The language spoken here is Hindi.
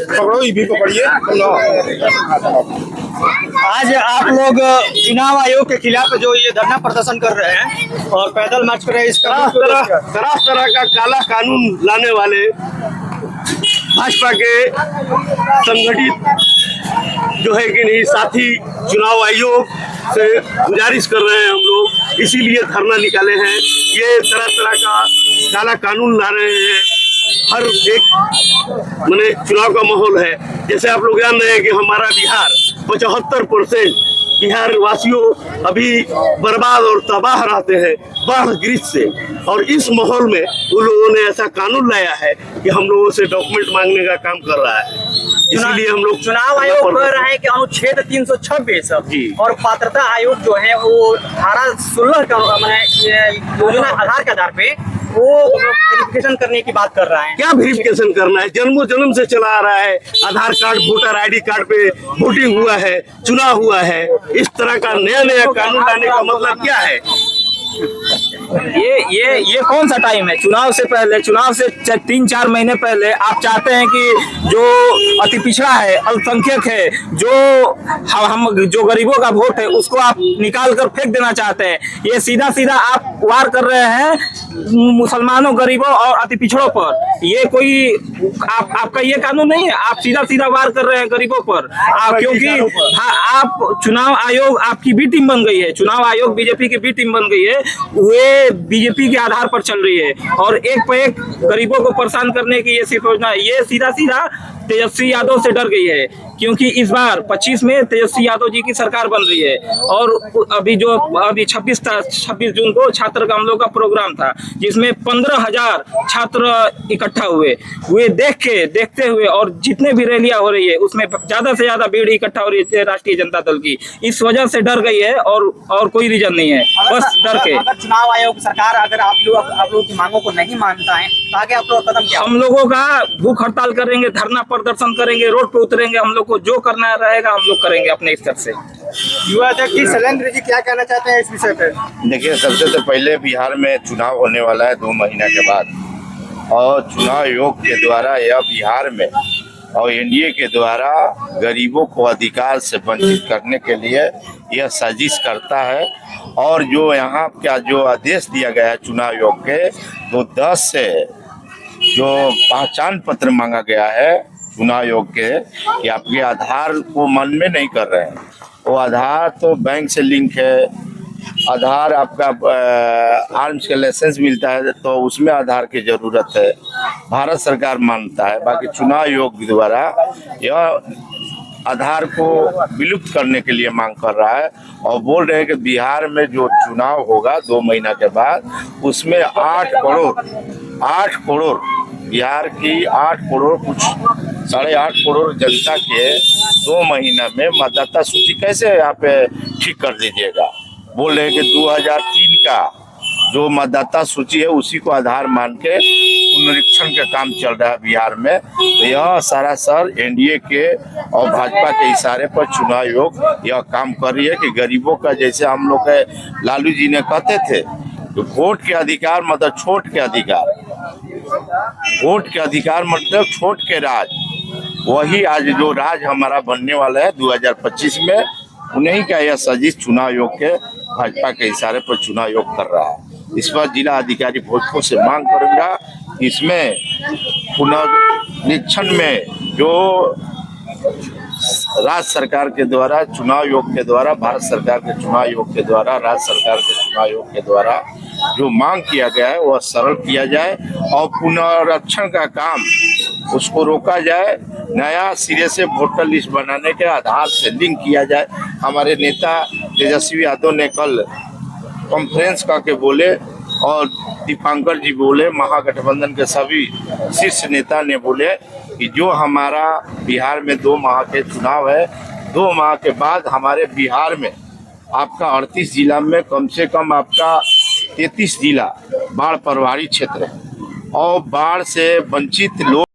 पकड़ो, ये भी पकड़िए। आज आप लोग चुनाव आयोग के खिलाफ जो ये धरना प्रदर्शन कर रहे हैं और पैदल मार्च कर रहे हैं, इसका तरह का काला कानून लाने वाले भाजपा के संगठित जो है कि नहीं साथी चुनाव आयोग से गुजारिश कर रहे हैं हम लोग, इसीलिए धरना निकाले हैं। ये तरह तरह का काला कानून ला रहे हैं। हर एक माने चुनाव का माहौल है। जैसे आप लोग जान रहे हैं कि हमारा बिहार 75% बिहार वासियों अभी बर्बाद और तबाह रहते हैं बाढ़ ग्रस्त से, और इस माहौल में उन लोगों ने ऐसा कानून लाया है कि हम लोगों से डॉक्यूमेंट मांगने का काम कर रहा है। इसलिए हम लोग चुनाव आयोग कह रहा है कि अनुच्छेद 326 और पात्रता आयोग जो है वो धारा 16 का योजना आधार के आधार पे वो वेरिफिकेशन करने की बात कर रहा है। क्या वेरिफिकेशन करना है? जन्म से चला आ रहा है। आधार कार्ड, वोटर आईडी कार्ड पे वोटिंग हुआ है, चुनाव हुआ है। इस तरह का नया कानून लाने का मतलब क्या है? ये कौन सा टाइम है? चुनाव से पहले, चुनाव से 3-4 महीने पहले आप चाहते हैं कि जो अति पिछड़ा है, अल्पसंख्यक है, हम जो गरीबों का वोट है उसको आप निकाल कर फेंक देना चाहते हैं। ये सीधा सीधा आप वार कर रहे हैं मुसलमानों, गरीबों और अति पिछड़ों पर। ये कोई आपका ये कानून नहीं है। आप सीधा सीधा वार कर रहे हैं गरीबों पर, क्योंकि आप चुनाव आयोग आपकी बी टीम बन गई है। चुनाव आयोग बीजेपी की बी टीम बन गई है। वे बीजेपी के आधार पर चल रही है और एक पे एक गरीबों को परेशान करने की ये सिर्फ योजना है। ये सीधा सीधा तेजस्वी यादव से डर गई है, क्योंकि इस बार 25 में तेजस्वी यादव जी की सरकार बन रही है। और अभी 26 जून को छात्र का हम लोग का प्रोग्राम था, जिसमें 15,000 छात्र इकट्ठा हुए देखते हुए, और जितने भी रैलियां हो रही है उसमें ज्यादा से ज्यादा भीड़ इकट्ठा हो रही है राष्ट्रीय जनता दल की। इस वजह से डर गई है और कोई रीजन नहीं है, बस डर के। अगर चुनाव आयोग सरकार अगर आप लोगों की मांगों को नहीं मानता है तो आगे आप लोग कदम क्या? हम लोगों का भूख हड़ताल करेंगे, धरना प्रदर्शन करेंगे, रोड पे उतरेंगे। हम लोग को जो करना रहेगा हम लोग करेंगे अपने स्तर से। युवा अध्यक्ष शैलेंद्र जी क्या कहना चाहते हैं इस विषय पे? देखिए, सबसे तो पहले बिहार में चुनाव होने वाला है 2 महीना के बाद, और चुनाव आयोग के द्वारा यह बिहार में और एनडीए के द्वारा गरीबों को अधिकार से वंचित करने के लिए यह साजिश करता है। और जो यहाँ का जो आदेश दिया गया है चुनाव आयोग के, तो 10 से जो पहचान पत्र मांगा गया है चुनाव आयोग के कि आपके आधार को मन में नहीं कर रहे हैं। वो आधार तो बैंक से लिंक है, आधार आपका आर्म्स का लाइसेंस मिलता है तो उसमें आधार की ज़रूरत है, भारत सरकार मानता है। बाकी चुनाव आयोग द्वारा यह आधार को विलुप्त करने के लिए मांग कर रहा है, और बोल रहे हैं कि बिहार में जो चुनाव होगा 2 महीना के बाद, उसमें 8 करोड़ बिहार की 8 करोड़ कुछ 8.5 करोड़ जनता के 2 महीना में मतदाता सूची कैसे यहाँ पे ठीक कर दीजिएगा? बोल रहे हैं कि 2003 का जो मतदाता सूची है उसी को आधार मान के पुनरीक्षण का काम चल रहा है बिहार में। तो यह सरासर एनडीए के और भाजपा के इशारे पर चुनाव आयोग यह काम कर रही है कि गरीबों का, जैसे हम लोग के लालू जी ने कहते थे तो वोट के अधिकार मतलब छोट के अधिकार, वोट के अधिकार मतलब छोट के राज, वही आज जो राज हमारा बनने वाला है 2025 में, उन्हीं का यह साजिश चुनाव आयोग के भाजपा के इशारे पर चुनाव आयोग कर रहा है। इस पर जिला अधिकारी भोजपुर से मांग करूंगा, इसमें पुनरीक्षण में जो राज्य सरकार के द्वारा चुनाव आयोग के द्वारा, भारत सरकार के चुनाव आयोग के द्वारा, राज्य सरकार के चुनाव आयोग के द्वारा जो मांग किया गया है वह सरल किया जाए और पुनरीक्षण का काम उसको रोका जाए। नया सिरे से वोटर लिस्ट बनाने के आधार से लिंक किया जाए। हमारे नेता तेजस्वी यादव ने कल कॉन्फ्रेंस करके बोले, और दीपांकर जी बोले, महागठबंधन के सभी शीर्ष नेता ने बोले कि जो हमारा बिहार में 2 माह के चुनाव है, 2 माह के बाद हमारे बिहार में आपका 38 जिला में कम से कम आपका 33 जिला बाढ़ प्रभावित क्षेत्र है, और बाढ़ से वंचित लोग